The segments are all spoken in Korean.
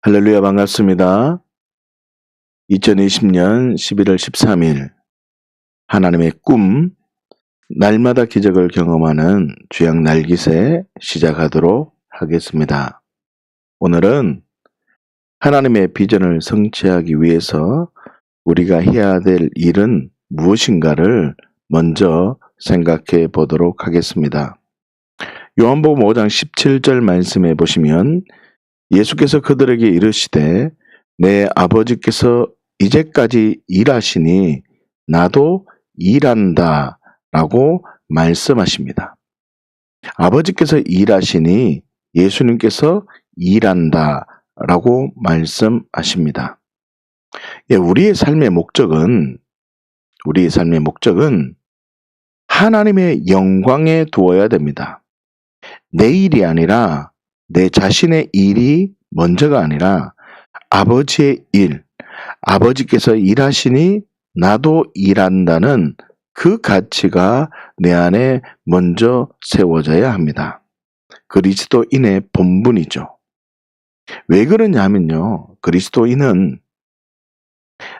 할렐루야, 반갑습니다. 2020년 11월 13일 하나님의 꿈, 날마다 기적을 경험하는 주양 날기새 시작하도록 하겠습니다. 오늘은 하나님의 비전을 성취하기 위해서 우리가 해야 될 일은 무엇인가를 먼저 생각해 보도록 하겠습니다. 요한복음 5장 17절 말씀해 보시면 예수께서 그들에게 이르시되 내 아버지께서 이제까지 일하시니 나도 일한다 라고 말씀하십니다. 아버지께서 일하시니 예수님께서 일한다 라고 말씀하십니다. 우리의 삶의 목적은 하나님의 영광에 두어야 됩니다. 내 일이 아니라 내 자신의 일이 먼저가 아니라 아버지의 일, 아버지께서 일하시니 나도 일한다는 그 가치가 내 안에 먼저 세워져야 합니다. 그리스도인의 본분이죠. 왜 그러냐 하면요, 그리스도인은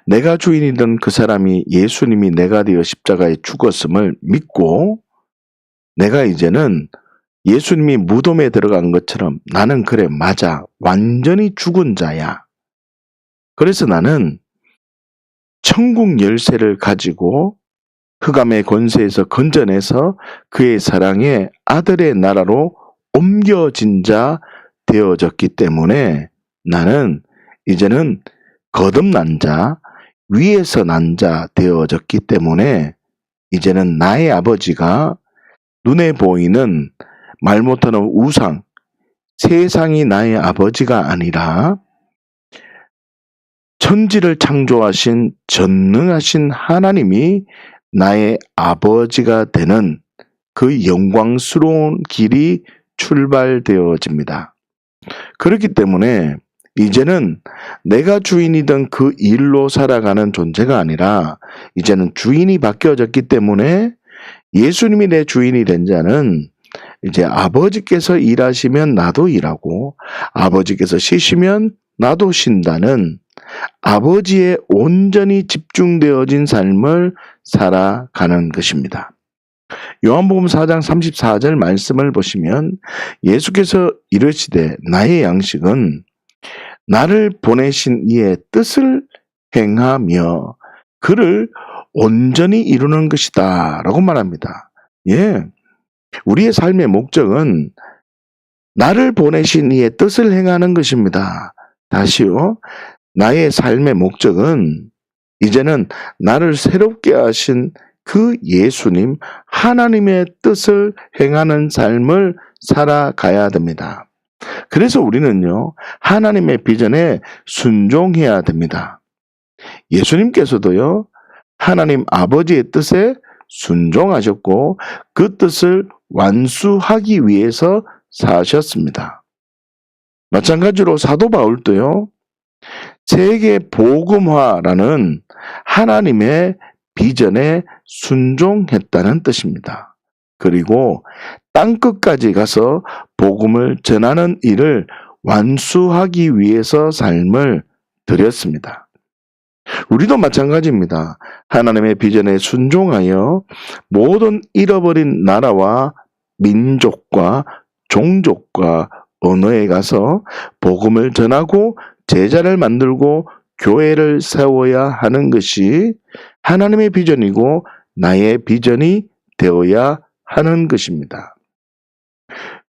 내가 주인이던 그 사람이 예수님이 내가 되어 십자가에 죽었음을 믿고 내가 이제는 예수님이 무덤에 들어간 것처럼 나는 그래 맞아 완전히 죽은 자야. 그래서 나는 천국 열쇠를 가지고 흑암의 권세에서 건져내서 그의 사랑의 아들의 나라로 옮겨진 자 되어졌기 때문에 나는 이제는 거듭난 자, 위에서 난 자 되어졌기 때문에 이제는 나의 아버지가 눈에 보이는 말 못하는 우상, 세상이 나의 아버지가 아니라 천지를 창조하신 전능하신 하나님이 나의 아버지가 되는 그 영광스러운 길이 출발되어집니다. 그렇기 때문에 이제는 내가 주인이던 그 일로 살아가는 존재가 아니라 이제는 주인이 바뀌어졌기 때문에 예수님이 내 주인이 된 자는 이제 아버지께서 일하시면 나도 일하고 아버지께서 쉬시면 나도 쉰다는 아버지에 온전히 집중되어진 삶을 살아가는 것입니다. 요한복음 4장 34절 말씀을 보시면 예수께서 이르시되 나의 양식은 나를 보내신 이의 뜻을 행하며 그를 온전히 이루는 것이다 라고 말합니다. 우리의 삶의 목적은 나를 보내신 이의 뜻을 행하는 것입니다. 다시요. 나의 삶의 목적은 이제는 나를 새롭게 하신 그 예수님, 하나님의 뜻을 행하는 삶을 살아가야 됩니다. 그래서 우리는요, 하나님의 비전에 순종해야 됩니다. 예수님께서도요, 하나님 아버지의 뜻에 순종하셨고 그 뜻을 완수하기 위해서 사셨습니다. 마찬가지로 사도 바울도요, 세계 복음화라는 하나님의 비전에 순종했다는 뜻입니다. 그리고 땅끝까지 가서 복음을 전하는 일을 완수하기 위해서 삶을 드렸습니다. 우리도 마찬가지입니다. 하나님의 비전에 순종하여 모든 잃어버린 나라와 민족과 종족과 언어에 가서 복음을 전하고 제자를 만들고 교회를 세워야 하는 것이 하나님의 비전이고 나의 비전이 되어야 하는 것입니다.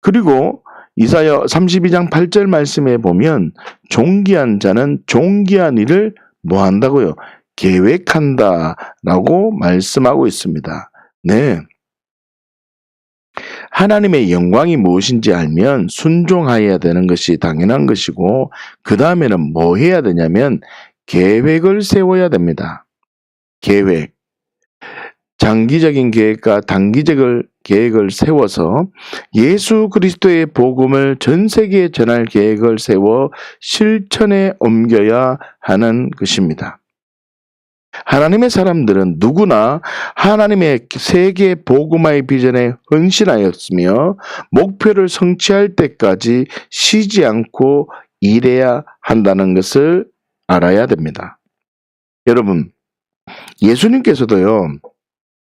그리고 이사야 32장 8절 말씀에 보면 존귀한 자는 존귀한 일을 뭐 한다고요? 계획한다 라고 말씀하고 있습니다. 네. 하나님의 영광이 무엇인지 알면 순종해야 되는 것이 당연한 것이고 그 다음에는 뭐 해야 되냐면 계획을 세워야 됩니다. 계획. 장기적인 계획과 단기적 계획을 세워서 예수 그리스도의 복음을 전 세계에 전할 계획을 세워 실천에 옮겨야 하는 것입니다. 하나님의 사람들은 누구나 하나님의 세계 복음화의 비전에 헌신하였으며 목표를 성취할 때까지 쉬지 않고 일해야 한다는 것을 알아야 됩니다. 여러분, 예수님께서도요,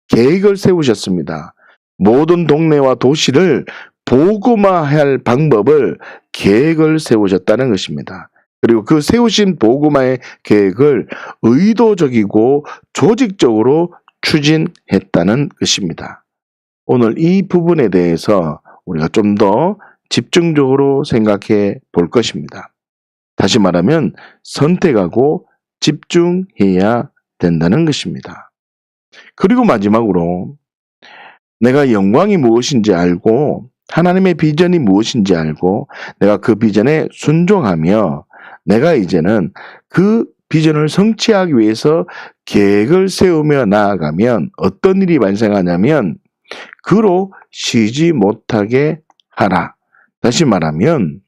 계획을 세우셨습니다. 모든 동네와 도시를 복음화할 방법을 계획을 세우셨다는 것입니다. 그리고 그 세우신 복음화의 계획을 의도적이고 조직적으로 추진했다는 것입니다. 오늘 이 부분에 대해서 우리가 좀 더 집중적으로 생각해 볼 것입니다. 다시 말하면 선택하고 집중해야 된다는 것입니다. 그리고 마지막으로 내가 영광이 무엇인지 알고 하나님의 비전이 무엇인지 알고 내가 그 비전에 순종하며 내가 이제는 그 비전을 성취하기 위해서 계획을 세우며 나아가면 어떤 일이 발생하냐면 그로 쉬지 못하게 하라. 다시 말하면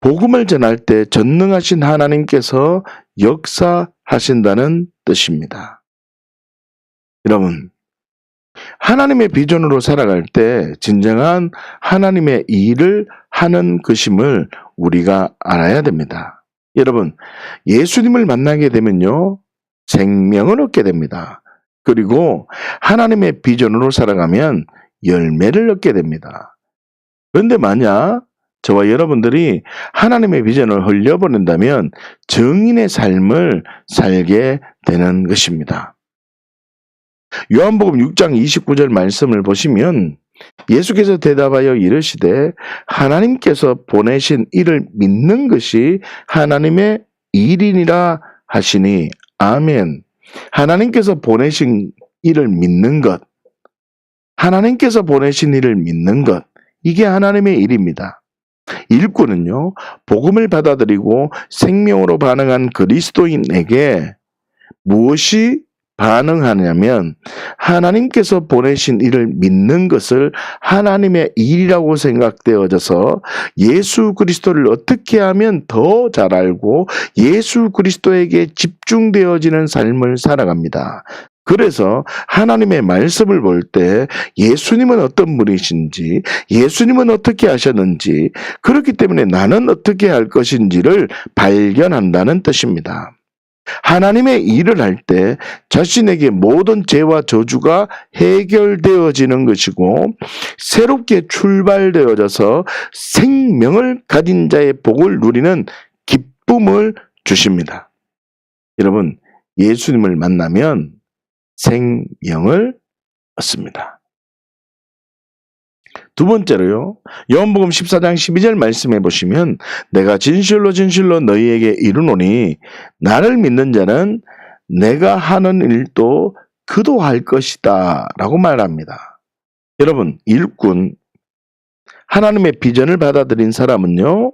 복음을 전할 때 전능하신 하나님께서 역사하신다는 뜻입니다. 여러분, 하나님의 비전으로 살아갈 때 진정한 하나님의 일을 하는 것임을 우리가 알아야 됩니다. 여러분, 예수님을 만나게 되면요, 생명을 얻게 됩니다. 그리고 하나님의 비전으로 살아가면 열매를 얻게 됩니다. 그런데 만약 저와 여러분들이 하나님의 비전을 흘려보낸다면 정인의 삶을 살게 되는 것입니다. 요한복음 6장 29절 말씀을 보시면 예수께서 대답하여 이르시되 하나님께서 보내신 이를 믿는 것이 하나님의 일이니라 하시니 아멘. 하나님께서 보내신 이를 믿는 것, 하나님께서 보내신 이를 믿는 것, 이게 하나님의 일입니다. 일꾼은요, 복음을 받아들이고 생명으로 반응한 그리스도인에게 무엇이 반응하냐면 하나님께서 보내신 이를 믿는 것을 하나님의 일이라고 생각되어져서 예수 그리스도를 어떻게 하면 더 잘 알고 예수 그리스도에게 집중되어지는 삶을 살아갑니다. 그래서 하나님의 말씀을 볼 때 예수님은 어떤 분이신지, 예수님은 어떻게 하셨는지, 그렇기 때문에 나는 어떻게 할 것인지를 발견한다는 뜻입니다. 하나님의 일을 할 때 자신에게 모든 죄와 저주가 해결되어지는 것이고 새롭게 출발되어져서 생명을 가진 자의 복을 누리는 기쁨을 주십니다. 여러분, 예수님을 만나면 생명을 얻습니다. 두 번째로요, 요한복음 14장 12절 말씀해 보시면 내가 진실로 진실로 너희에게 이르노니 나를 믿는 자는 내가 하는 일도 그도 할 것이다 라고 말합니다. 여러분, 일꾼, 하나님의 비전을 받아들인 사람은요,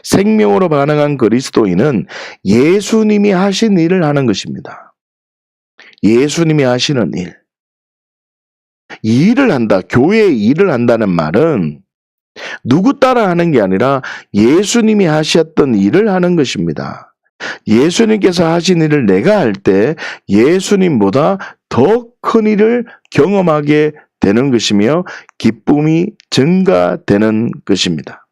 생명으로 반응한 그리스도인은 예수님이 하신 일을 하는 것입니다. 예수님이 하시는 일. 이 일을 한다, 교회의 일을 한다는 말은 누구 따라 하는 게 아니라 예수님이 하셨던 일을 하는 것입니다. 예수님께서 하신 일을 내가 할 때 예수님보다 더 큰 일을 경험하게 되는 것이며 기쁨이 증가되는 것입니다.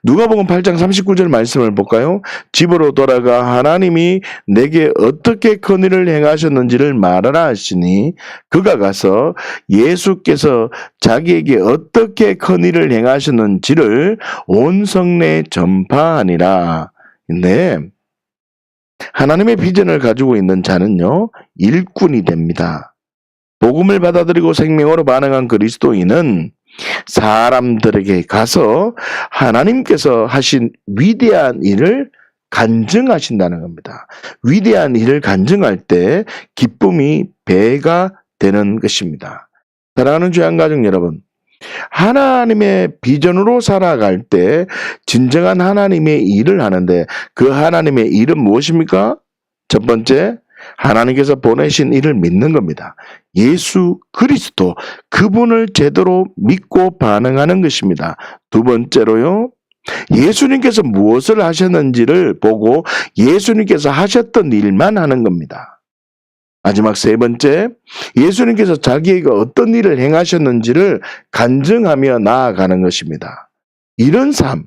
누가복음 8장 39절 말씀을 볼까요? 집으로 돌아가 하나님이 내게 어떻게 큰 일을 행하셨는지를 말하라 하시니 그가 가서 예수께서 자기에게 어떻게 큰 일을 행하셨는지를 온 성내에 전파하니라. 근데 하나님의 비전을 가지고 있는 자는요, 일꾼이 됩니다. 복음을 받아들이고 생명으로 반응한 그리스도인은 사람들에게 가서 하나님께서 하신 위대한 일을 간증하신다는 겁니다. 위대한 일을 간증할 때 기쁨이 배가 되는 것입니다. 사랑하는 주양가족 여러분, 하나님의 비전으로 살아갈 때 진정한 하나님의 일을 하는데 그 하나님의 일은 무엇입니까? 첫 번째, 하나님께서 보내신 이를 믿는 겁니다. 예수 그리스도, 그분을 제대로 믿고 반응하는 것입니다. 두 번째로요, 예수님께서 무엇을 하셨는지를 보고 예수님께서 하셨던 일만 하는 겁니다. 마지막 세 번째, 예수님께서 자기에게 어떤 일을 행하셨는지를 간증하며 나아가는 것입니다. 이런 삶,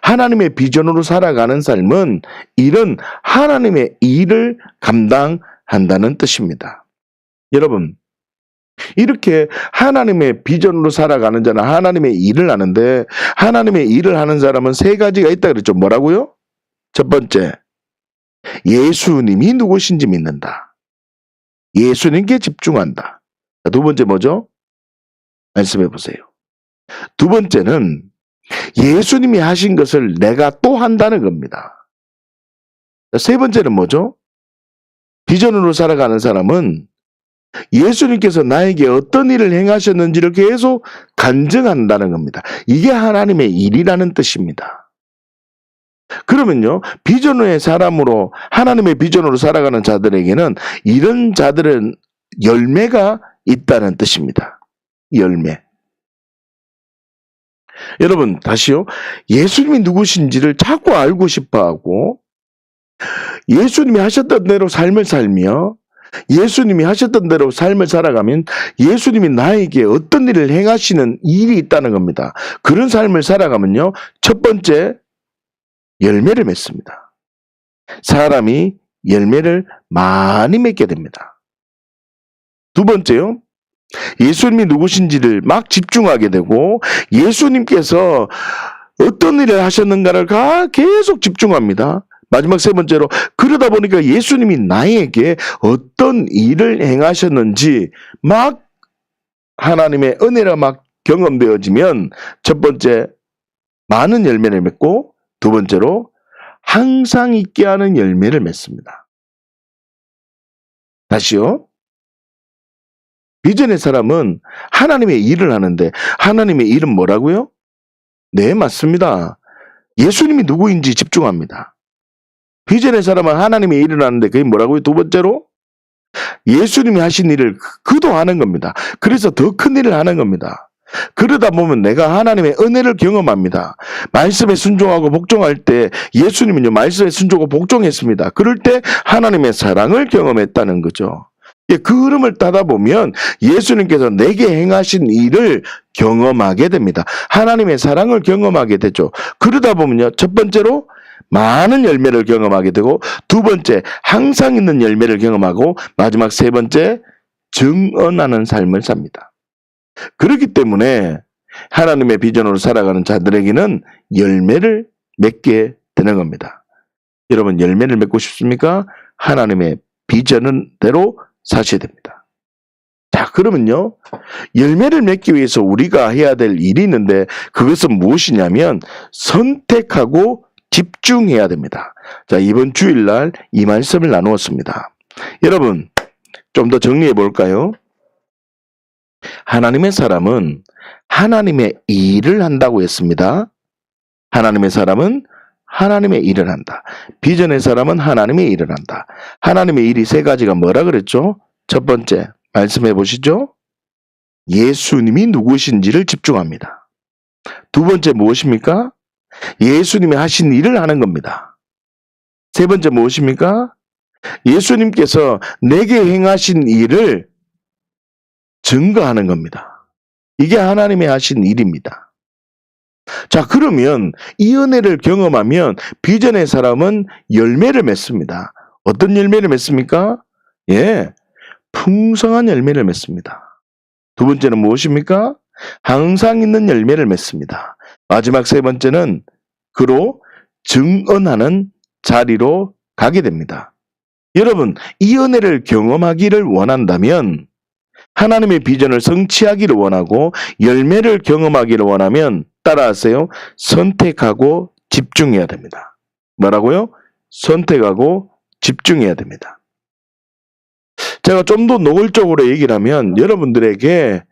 하나님의 비전으로 살아가는 삶은 이런 하나님의 일을 감당한다는 뜻입니다. 여러분, 이렇게 하나님의 비전으로 살아가는 자는 하나님의 일을 하는데, 하나님의 일을 하는 사람은 세 가지가 있다 그랬죠. 뭐라고요? 첫 번째, 예수님이 누구신지 믿는다. 예수님께 집중한다. 두 번째 뭐죠? 말씀해 보세요. 두 번째는 예수님이 하신 것을 내가 또 한다는 겁니다. 세 번째는 뭐죠? 비전으로 살아가는 사람은 예수님께서 나에게 어떤 일을 행하셨는지를 계속 간증한다는 겁니다. 이게 하나님의 일이라는 뜻입니다. 그러면요, 비전의 사람으로, 하나님의 비전으로 살아가는 자들에게는 이런 자들은 열매가 있다는 뜻입니다. 열매. 여러분, 다시요. 예수님이 누구신지를 자꾸 알고 싶어하고, 예수님이 하셨던 대로 삶을 살며, 예수님이 하셨던 대로 삶을 살아가면 예수님이 나에게 어떤 일을 행하시는 일이 있다는 겁니다. 그런 삶을 살아가면요, 첫 번째, 열매를 맺습니다. 사람이 열매를 많이 맺게 됩니다. 두 번째요, 예수님이 누구신지를 막 집중하게 되고, 예수님께서 어떤 일을 하셨는가를 계속 집중합니다. 마지막 세 번째로, 그러다 보니까 예수님이 나에게 어떤 일을 행하셨는지 막 하나님의 은혜가 막 경험되어지면, 첫 번째, 많은 열매를 맺고, 두 번째로, 항상 있게 하는 열매를 맺습니다. 다시요. 비전의 사람은 하나님의 일을 하는데, 하나님의 일은 뭐라고요? 네, 맞습니다. 예수님이 누구인지 집중합니다. 비전의 사람은 하나님의 일을 하는데 그게 뭐라고요? 두 번째로, 예수님이 하신 일을 그도 하는 겁니다. 그래서 더 큰 일을 하는 겁니다. 그러다 보면 내가 하나님의 은혜를 경험합니다. 말씀에 순종하고 복종할 때, 예수님은요, 말씀에 순종하고 복종했습니다. 그럴 때 하나님의 사랑을 경험했다는 거죠. 그 흐름을 따다 보면 예수님께서 내게 행하신 일을 경험하게 됩니다. 하나님의 사랑을 경험하게 되죠. 그러다 보면요, 첫 번째로 많은 열매를 경험하게 되고, 두 번째, 항상 있는 열매를 경험하고, 마지막 세 번째, 증언하는 삶을 삽니다. 그렇기 때문에 하나님의 비전으로 살아가는 자들에게는 열매를 맺게 되는 겁니다. 여러분, 열매를 맺고 싶습니까? 하나님의 비전은 대로 사셔야 됩니다. 자, 그러면요, 열매를 맺기 위해서 우리가 해야 될 일이 있는데, 그것은 무엇이냐면 선택하고 집중해야 됩니다. 자, 이번 주일날 이 말씀을 나누었습니다. 여러분, 좀 더 정리해 볼까요? 하나님의 사람은 하나님의 일을 한다고 했습니다. 하나님의 사람은 하나님의 일을 한다. 비전의 사람은 하나님의 일을 한다. 하나님의 일이 세 가지가 뭐라 그랬죠? 첫 번째, 말씀해 보시죠. 예수님이 누구신지를 집중합니다. 두 번째 무엇입니까? 예수님이 하신 일을 하는 겁니다. 세 번째 무엇입니까? 예수님께서 내게 행하신 일을 증거하는 겁니다. 이게 하나님이 하신 일입니다. 자, 그러면 이 은혜를 경험하면 비전의 사람은 열매를 맺습니다. 어떤 열매를 맺습니까? 예, 풍성한 열매를 맺습니다. 두 번째는 무엇입니까? 항상 있는 열매를 맺습니다. 마지막 세 번째는 그로 증언하는 자리로 가게 됩니다. 여러분, 이 은혜를 경험하기를 원한다면, 하나님의 비전을 성취하기를 원하고 열매를 경험하기를 원하면 따라하세요. 선택하고 집중해야 됩니다. 뭐라고요? 선택하고 집중해야 됩니다. 제가 좀 더 노골적으로 얘기를 하면, 여러분들에게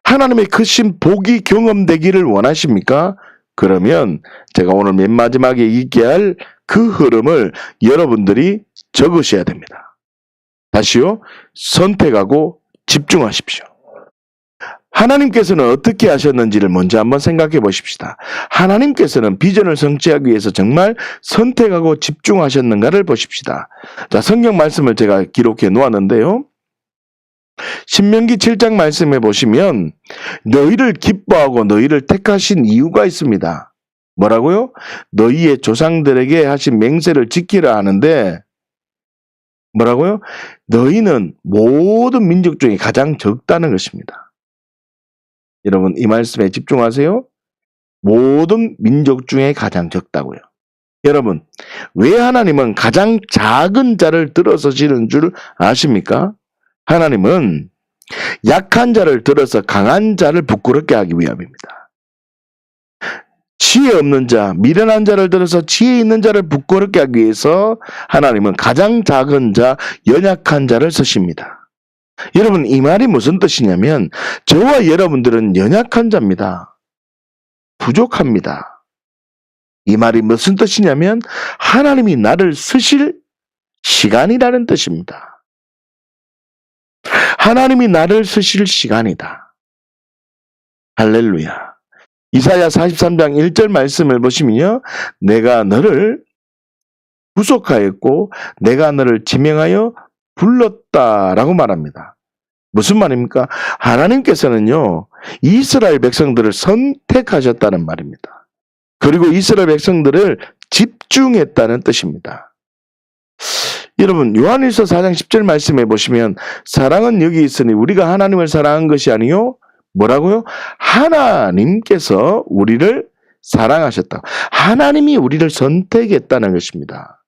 하나님의 크신 복이 경험되기를 원하십니까? 그러면 제가 오늘 맨 마지막에 얘기할 그 흐름을 여러분들이 적으셔야 됩니다. 다시요. 선택하고 집중하십시오. 하나님께서는 어떻게 하셨는지를 먼저 한번 생각해 보십시다. 하나님께서는 비전을 성취하기 위해서 정말 선택하고 집중하셨는가를 보십시다. 자, 성경 말씀을 제가 기록해 놓았는데요. 신명기 7장 말씀해 보시면 너희를 기뻐하고 너희를 택하신 이유가 있습니다. 뭐라고요? 너희의 조상들에게 하신 맹세를 지키라 하는데 뭐라고요? 너희는 모든 민족 중에 가장 적다는 것입니다. 여러분 이 말씀에 집중하세요. 모든 민족 중에 가장 적다고요. 여러분 왜 하나님은 가장 작은 자를 들어서시는 줄 아십니까? 하나님은 약한 자를 들어서 강한 자를 부끄럽게 하기 위함입니다. 지혜 없는 자, 미련한 자를 들어서 지혜 있는 자를 부끄럽게 하기 위해서 하나님은 가장 작은 자, 연약한 자를 쓰십니다. 여러분 이 말이 무슨 뜻이냐면 저와 여러분들은 연약한 자입니다. 부족합니다. 이 말이 무슨 뜻이냐면 하나님이 나를 쓰실 시간이라는 뜻입니다. 하나님이 나를 쓰실 시간이다. 할렐루야. 이사야 43장 1절 말씀을 보시면요. 내가 너를 구속하였고 내가 너를 지명하여 불렀다라고 말합니다. 무슨 말입니까? 하나님께서는요. 이스라엘 백성들을 선택하셨다는 말입니다. 그리고 이스라엘 백성들을 집중했다는 뜻입니다. 여러분 요한일서 4장 10절 말씀해 보시면 사랑은 여기 있으니 우리가 하나님을 사랑한 것이 아니요 뭐라고요? 하나님께서 우리를 사랑하셨다. 하나님이 우리를 선택했다는 것입니다.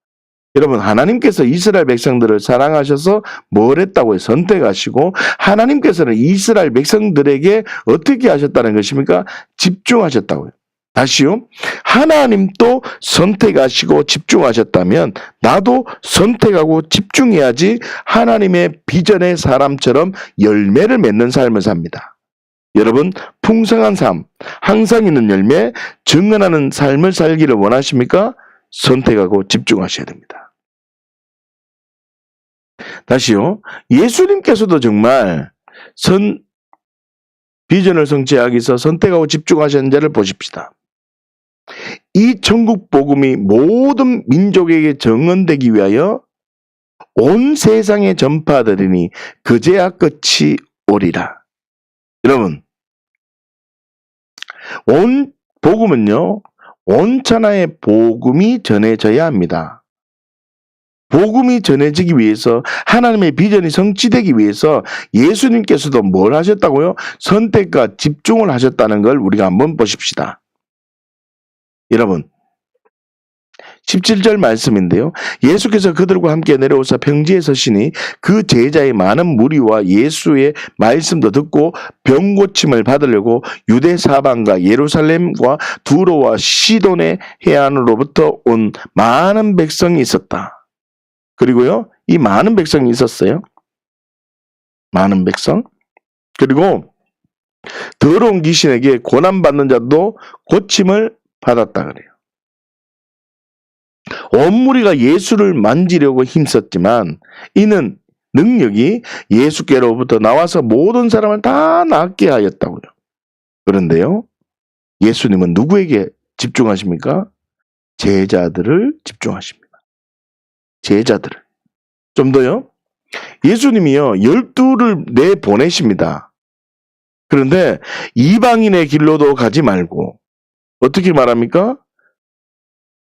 여러분 하나님께서 이스라엘 백성들을 사랑하셔서 뭘 했다고요? 선택하시고 하나님께서는 이스라엘 백성들에게 어떻게 하셨다는 것입니까? 집중하셨다고요. 다시요. 하나님도 선택하시고 집중하셨다면 나도 선택하고 집중해야지 하나님의 비전의 사람처럼 열매를 맺는 삶을 삽니다. 여러분 풍성한 삶, 항상 있는 열매, 증언하는 삶을 살기를 원하십니까? 선택하고 집중하셔야 됩니다. 다시요. 예수님께서도 정말 비전을 성취하기 위해서 선택하고 집중하신 자를 보십시다. 이 천국 복음이 모든 민족에게 증언되기 위하여 온 세상에 전파되리니 그제야 끝이 오리라. 여러분 온 복음은요. 온 천하의 복음이 전해져야 합니다. 복음이 전해지기 위해서 하나님의 비전이 성취되기 위해서 예수님께서도 뭘 하셨다고요? 선택과 집중을 하셨다는 걸 우리가 한번 보십시다. 여러분 17절 말씀인데요. 예수께서 그들과 함께 내려오사 평지에 서시니 그 제자의 많은 무리와 예수의 말씀도 듣고 병 고침을 받으려고 유대 사방과 예루살렘과 두로와 시돈의 해안으로부터 온 많은 백성이 있었다. 그리고요. 이 많은 백성이 있었어요. 많은 백성. 그리고 더러운 귀신에게 고난받는 자도 고침을 받았다 그래요. 온 무리가 예수를 만지려고 힘썼지만 이는 능력이 예수께로부터 나와서 모든 사람을 다 낫게 하였다고요. 그런데요. 예수님은 누구에게 집중하십니까? 제자들을 집중하십니다. 제자들을. 좀 더요. 예수님이요. 12를 내보내십니다. 그런데 이방인의 길로도 가지 말고 어떻게 말합니까?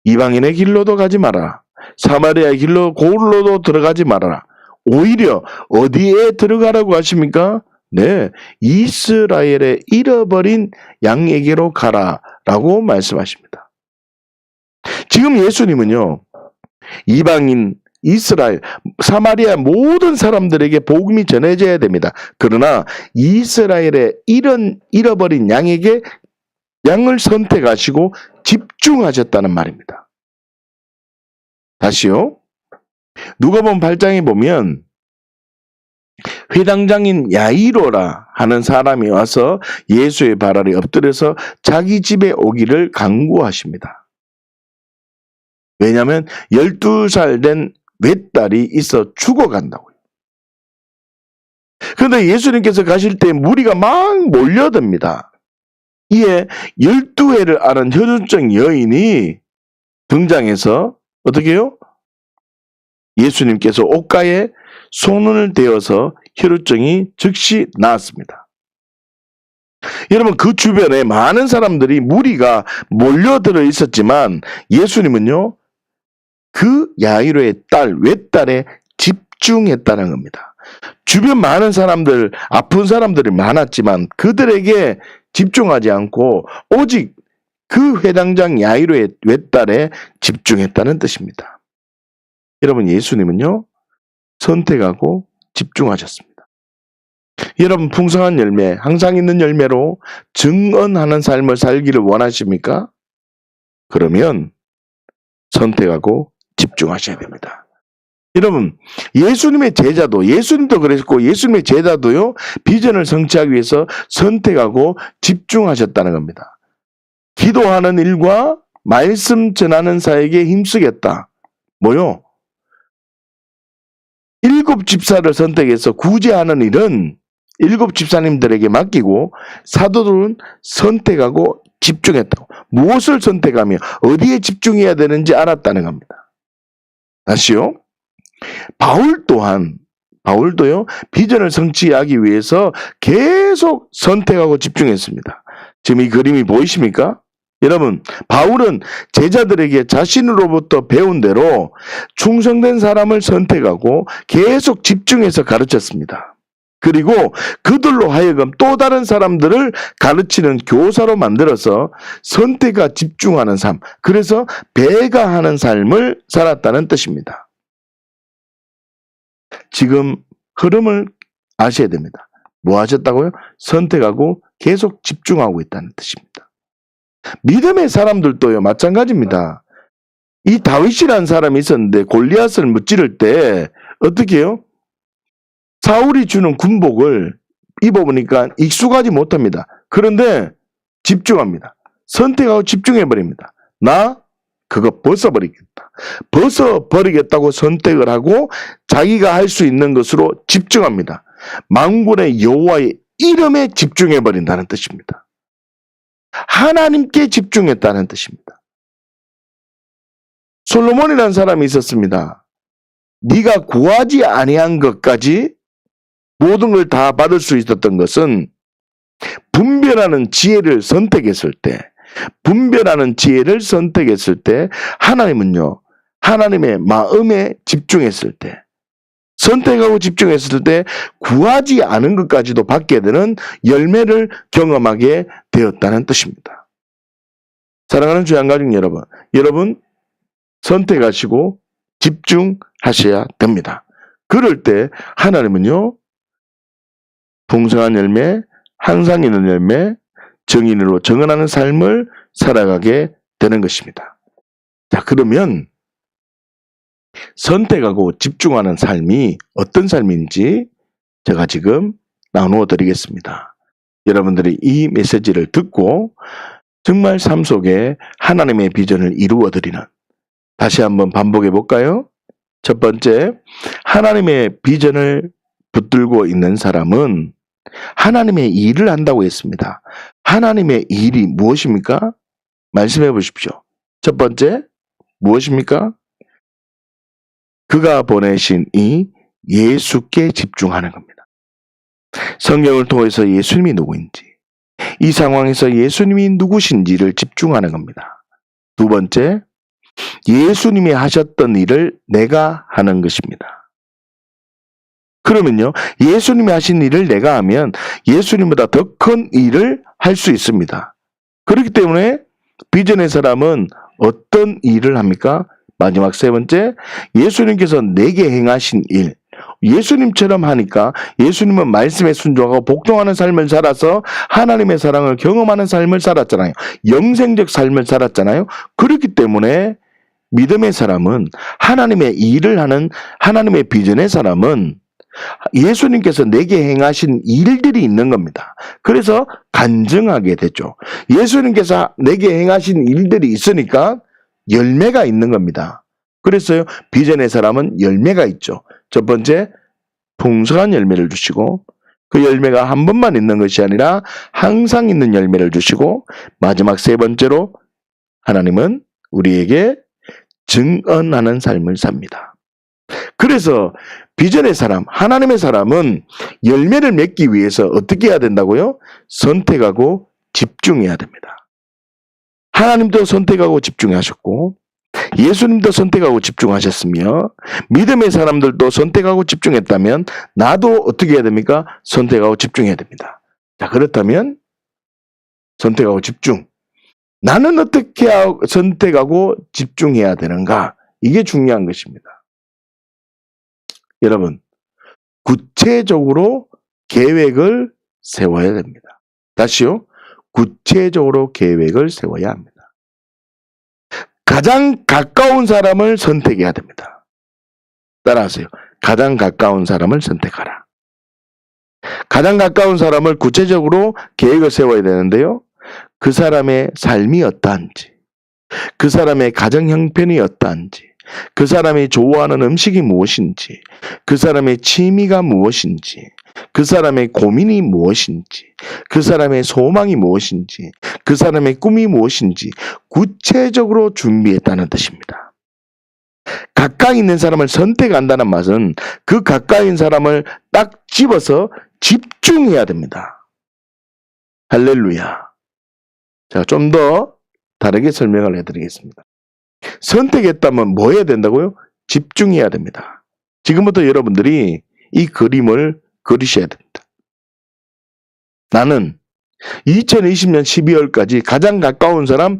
이방인의 길로도 가지 마라. 사마리아의 길로 고로도 들어가지 말아라. 오히려 어디에 들어가라고 하십니까? 네, 이스라엘의 잃어버린 양에게로 가라라고 말씀하십니다. 지금 예수님은요. 이방인, 이스라엘, 사마리아 모든 사람들에게 복음이 전해져야 됩니다. 그러나 이스라엘의 잃어버린 양에게 양을 선택하시고 집중하셨다는 말입니다. 다시요. 누가복음 8장에 보면 회당장인 야이로라 하는 사람이 와서 예수의 발 아래 엎드려서 자기 집에 오기를 간구하십니다. 왜냐하면 12살 된 외딸이 있어 죽어간다고요. 그런데 예수님께서 가실 때 무리가 막 몰려듭니다. 이에 12회를 아는 혈루증 여인이 등장해서 어떻게 해요? 예수님께서 옷가에 손을 대어서 혈루증이 즉시 나았습니다. 여러분, 그 주변에 많은 사람들이 무리가 몰려들어 있었지만 예수님은요, 그 야이로의 딸, 외딸에 집중했다는 겁니다. 주변 많은 사람들, 아픈 사람들이 많았지만 그들에게 집중하지 않고 오직 그 회당장 야이로의 외딸에 집중했다는 뜻입니다. 여러분, 예수님은요, 선택하고 집중하셨습니다. 여러분, 풍성한 열매, 항상 있는 열매로 증언하는 삶을 살기를 원하십니까? 그러면 선택하고 집중하셔야 됩니다. 여러분, 예수님도 그랬고 예수님의 제자도요, 비전을 성취하기 위해서 선택하고 집중하셨다는 겁니다. 기도하는 일과 말씀 전하는 사에게 힘쓰겠다. 뭐요? 7 집사를 선택해서 구제하는 일은 7 집사님들에게 맡기고 사도들은 선택하고 집중했다고. 무엇을 선택하며 어디에 집중해야 되는지 알았다는 겁니다. 다시요. 바울도요, 비전을 성취하기 위해서 계속 선택하고 집중했습니다. 지금 이 그림이 보이십니까? 여러분, 바울은 제자들에게 자신으로부터 배운 대로 충성된 사람을 선택하고 계속 집중해서 가르쳤습니다. 그리고 그들로 하여금 또 다른 사람들을 가르치는 교사로 만들어서 선택과 집중하는 삶, 그래서 배가하는 삶을 살았다는 뜻입니다. 지금 흐름을 아셔야 됩니다. 뭐 하셨다고요? 선택하고 계속 집중하고 있다는 뜻입니다. 믿음의 사람들도요, 마찬가지입니다. 이 다윗이라는 사람이 있었는데 골리앗을 무찌를 때 어떻게 해요? 사울이 주는 군복을 입어보니까 익숙하지 못합니다. 그런데 집중합니다. 선택하고 집중해버립니다. 나 그거 벗어버리겠다. 벗어버리겠다고 선택을 하고 자기가 할 수 있는 것으로 집중합니다. 만군의 여호와의 이름에 집중해버린다는 뜻입니다. 하나님께 집중했다는 뜻입니다. 솔로몬이라는 사람이 있었습니다. 네가 구하지 아니한 것까지 모든 걸 다 받을 수 있었던 것은 분별하는 지혜를 선택했을 때, 하나님은요, 하나님의 마음에 집중했을 때, 선택하고 집중했을 때 구하지 않은 것까지도 받게 되는 열매를 경험하게 되었다는 뜻입니다. 사랑하는 주양가족 여러분 선택하시고 집중하셔야 됩니다. 그럴 때 하나님은요, 풍성한 열매, 항상 있는 열매, 정인으로 정언하는 삶을 살아가게 되는 것입니다. 자, 그러면 선택하고 집중하는 삶이 어떤 삶인지 제가 지금 나누어 드리겠습니다. 여러분들이 이 메시지를 듣고 정말 삶 속에 하나님의 비전을 이루어 드리는, 다시 한번 반복해 볼까요? 첫 번째, 하나님의 비전을 붙들고 있는 사람은 하나님의 일을 한다고 했습니다. 하나님의 일이 무엇입니까? 말씀해 보십시오. 첫 번째, 무엇입니까? 그가 보내신 이 예수께 집중하는 겁니다. 성경을 통해서 예수님이 누구인지, 이 상황에서 예수님이 누구신지를 집중하는 겁니다. 두 번째, 예수님이 하셨던 일을 내가 하는 것입니다. 그러면요, 예수님이 하신 일을 내가 하면 예수님보다 더 큰 일을 할 수 있습니다. 그렇기 때문에 비전의 사람은 어떤 일을 합니까? 마지막 세 번째, 예수님께서 내게 행하신 일, 예수님처럼 하니까 예수님은 말씀에 순종하고 복종하는 삶을 살아서 하나님의 사랑을 경험하는 삶을 살았잖아요. 영생적 삶을 살았잖아요. 그렇기 때문에 믿음의 사람은, 하나님의 일을 하는 하나님의 비전의 사람은 예수님께서 내게 행하신 일들이 있는 겁니다. 그래서 간증하게 되죠. 예수님께서 내게 행하신 일들이 있으니까 열매가 있는 겁니다. 그래서요, 비전의 사람은 열매가 있죠. 첫 번째, 풍성한 열매를 주시고, 그 열매가 한 번만 있는 것이 아니라 항상 있는 열매를 주시고, 마지막 세 번째로 하나님은 우리에게 증언하는 삶을 삽니다. 그래서 비전의 사람, 하나님의 사람은 열매를 맺기 위해서 어떻게 해야 된다고요? 선택하고 집중해야 됩니다. 하나님도 선택하고 집중하셨고 예수님도 선택하고 집중하셨으며 믿음의 사람들도 선택하고 집중했다면 나도 어떻게 해야 됩니까? 선택하고 집중해야 됩니다. 자, 그렇다면 선택하고 집중. 나는 어떻게 선택하고 집중해야 되는가? 이게 중요한 것입니다. 여러분, 구체적으로 계획을 세워야 됩니다. 다시요. 구체적으로 계획을 세워야 합니다. 가장 가까운 사람을 선택해야 됩니다. 따라하세요. 가장 가까운 사람을 선택하라. 가장 가까운 사람을 구체적으로 계획을 세워야 되는데요. 그 사람의 삶이 어떠한지, 그 사람의 가정 형편이 어떠한지, 그 사람이 좋아하는 음식이 무엇인지, 그 사람의 취미가 무엇인지, 그 사람의 고민이 무엇인지, 그 사람의 소망이 무엇인지, 그 사람의 꿈이 무엇인지 구체적으로 준비했다는 뜻입니다. 가까이 있는 사람을 선택한다는 말은 그 가까이 있는 사람을 딱 집어서 집중해야 됩니다. 할렐루야. 자, 좀 더 다르게 설명을 해드리겠습니다. 선택했다면 뭐 해야 된다고요? 집중해야 됩니다. 지금부터 여러분들이 이 그림을 그리셔야 됩니다. 나는 2020년 12월까지 가장 가까운 사람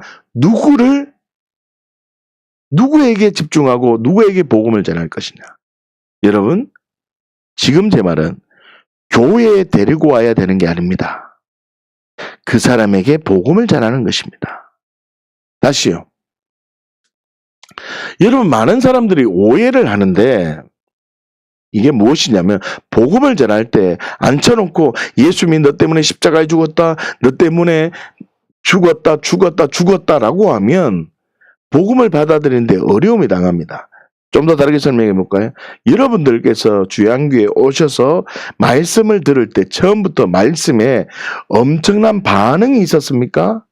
누구에게 집중하고 누구에게 복음을 전할 것이냐. 여러분, 지금 제 말은 교회에 데리고 와야 되는 게 아닙니다. 그 사람에게 복음을 전하는 것입니다. 다시요. 여러분, 많은 사람들이 오해를 하는데 이게 무엇이냐면 복음을 전할 때 앉혀놓고 예수님이 너 때문에 십자가에 죽었다, 너 때문에 죽었다라고 하면 복음을 받아들이는데 어려움이 당합니다. 좀 더 다르게 설명해 볼까요? 여러분들께서 주양교에 오셔서 말씀을 들을 때 처음부터 말씀에 엄청난 반응이 있었습니까?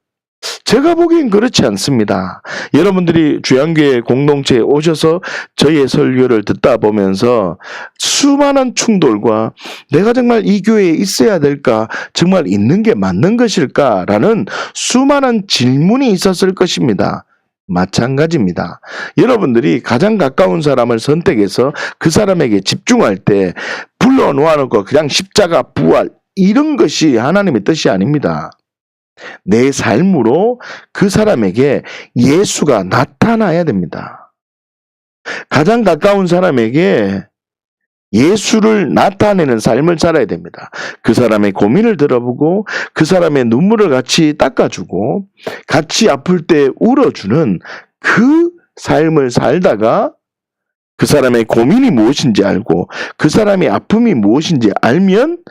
제가 보기엔 그렇지 않습니다. 여러분들이 주양교회 공동체에 오셔서 저희의 설교를 듣다 보면서 수많은 충돌과 내가 정말 이 교회에 있어야 될까? 정말 있는 게 맞는 것일까? 라는 수많은 질문이 있었을 것입니다. 마찬가지입니다. 여러분들이 가장 가까운 사람을 선택해서 그 사람에게 집중할 때 불러놓아놓고 그냥 십자가 부활 이런 것이 하나님의 뜻이 아닙니다. 내 삶으로 그 사람에게 예수가 나타나야 됩니다. 가장 가까운 사람에게 예수를 나타내는 삶을 살아야 됩니다. 그 사람의 고민을 들어보고 그 사람의 눈물을 같이 닦아주고 같이 아플 때 울어주는 그 삶을 살다가 그 사람의 고민이 무엇인지 알고 그 사람의 아픔이 무엇인지 알면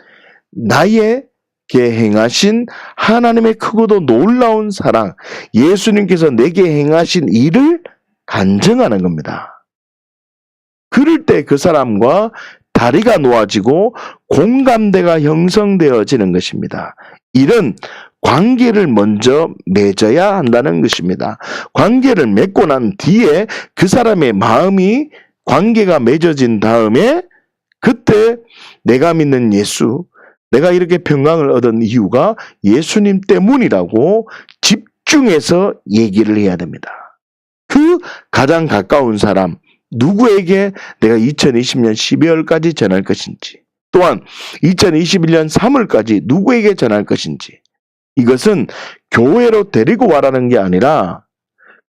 나에게 행하신 하나님의 크고도 놀라운 사랑, 예수님께서 내게 행하신 일을 간증하는 겁니다. 그럴 때 그 사람과 다리가 놓아지고 공감대가 형성되어지는 것입니다. 이런 관계를 먼저 맺어야 한다는 것입니다. 관계를 맺고 난 뒤에 그 사람의 마음이 관계가 맺어진 다음에 그때 내가 믿는 예수, 내가 이렇게 평강을 얻은 이유가 예수님 때문이라고 집중해서 얘기를 해야 됩니다. 그 가장 가까운 사람, 누구에게 내가 2020년 12월까지 전할 것인지, 또한 2021년 3월까지 누구에게 전할 것인지, 이것은 교회로 데리고 와라는 게 아니라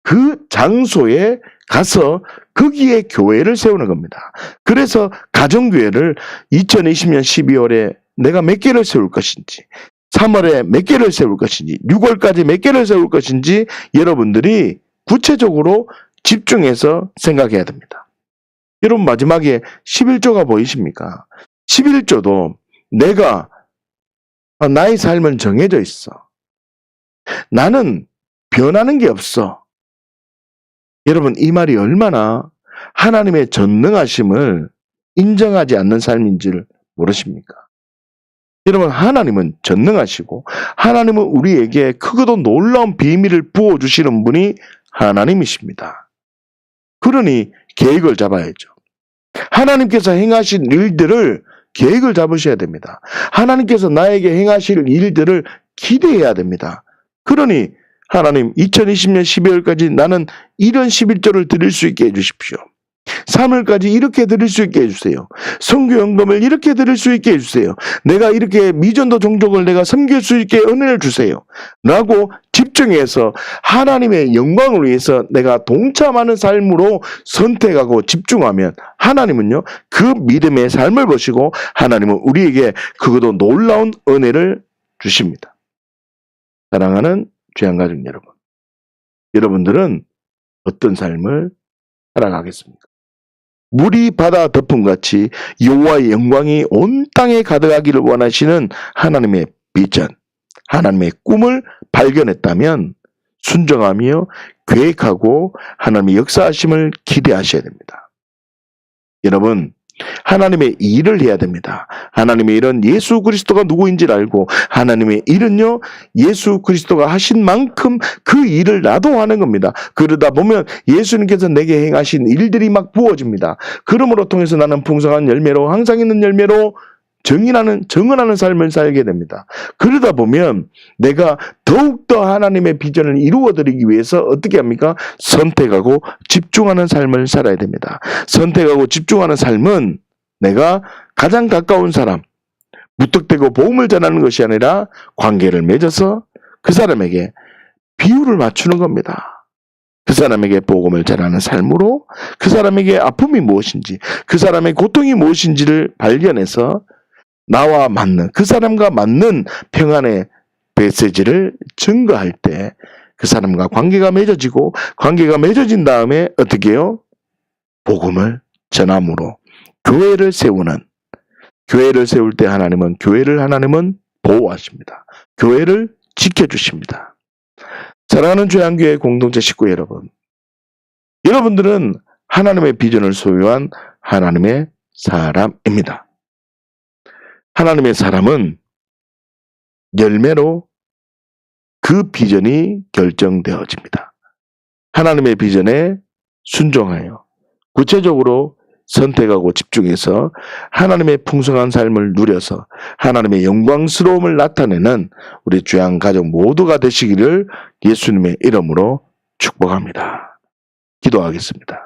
그 장소에 가서 거기에 교회를 세우는 겁니다. 그래서 가정교회를 2020년 12월에 내가 몇 개를 세울 것인지, 3월에 몇 개를 세울 것인지, 6월까지 몇 개를 세울 것인지 여러분들이 구체적으로 집중해서 생각해야 됩니다. 여러분, 마지막에 11조가 보이십니까? 11조도 내가 나의 삶은 정해져 있어. 나는 변하는 게 없어. 여러분, 이 말이 얼마나 하나님의 전능하심을 인정하지 않는 삶인 줄 모르십니까? 여러분, 하나님은 전능하시고 하나님은 우리에게 크고도 놀라운 비밀을 부어주시는 분이 하나님이십니다. 그러니 계획을 잡아야죠. 하나님께서 행하신 일들을 계획을 잡으셔야 됩니다. 하나님께서 나에게 행하실 일들을 기대해야 됩니다. 그러니 하나님 2020년 12월까지 나는 이런 11조를 드릴 수 있게 해주십시오. 3월까지 이렇게 드릴 수 있게 해주세요. 선교연금을 이렇게 드릴 수 있게 해주세요. 내가 이렇게 미전도 종족을 내가 섬길 수 있게 은혜를 주세요. 라고 집중해서 하나님의 영광을 위해서 내가 동참하는 삶으로 선택하고 집중하면 하나님은요, 그 믿음의 삶을 보시고 하나님은 우리에게 그것도 놀라운 은혜를 주십니다. 사랑하는 귀한 가족 여러분, 여러분들은 어떤 삶을 살아가겠습니까? 물이 바다 덮음같이 여호와의 영광이 온 땅에 가득하기를 원하시는 하나님의 비전, 하나님의 꿈을 발견했다면 순종하며 계획하고 하나님의 역사하심을 기대하셔야 됩니다. 여러분, 하나님의 일을 해야 됩니다. 하나님의 일은 예수 그리스도가 누구인지를 알고 하나님의 일은요, 예수 그리스도가 하신 만큼 그 일을 나도 하는 겁니다. 그러다 보면 예수님께서 내게 행하신 일들이 막 부어집니다. 그러므로 통해서 나는 풍성한 열매로, 항상 있는 열매로 정은하는 삶을 살게 됩니다. 그러다 보면 내가 더욱더 하나님의 비전을 이루어드리기 위해서 어떻게 합니까? 선택하고 집중하는 삶을 살아야 됩니다. 선택하고 집중하는 삶은 내가 가장 가까운 사람, 무턱대고 복음을 전하는 것이 아니라 관계를 맺어서 그 사람에게 비율을 맞추는 겁니다. 그 사람에게 복음을 전하는 삶으로 그 사람에게 아픔이 무엇인지, 그 사람의 고통이 무엇인지를 발견해서 나와 맞는, 그 사람과 맞는 평안의 메시지를 증거할 때 그 사람과 관계가 맺어지고, 관계가 맺어진 다음에 어떻게 해요? 복음을 전함으로 교회를 세우는, 교회를 세울 때 하나님은 보호하십니다. 교회를 지켜주십니다. 사랑하는 주양교회 공동체 식구 여러분, 여러분들은 하나님의 비전을 소유한 하나님의 사람입니다. 하나님의 사람은 열매로 그 비전이 결정되어집니다. 하나님의 비전에 순종하여 구체적으로 선택하고 집중해서 하나님의 풍성한 삶을 누려서 하나님의 영광스러움을 나타내는 우리 주양 가족 모두가 되시기를 예수님의 이름으로 축복합니다. 기도하겠습니다.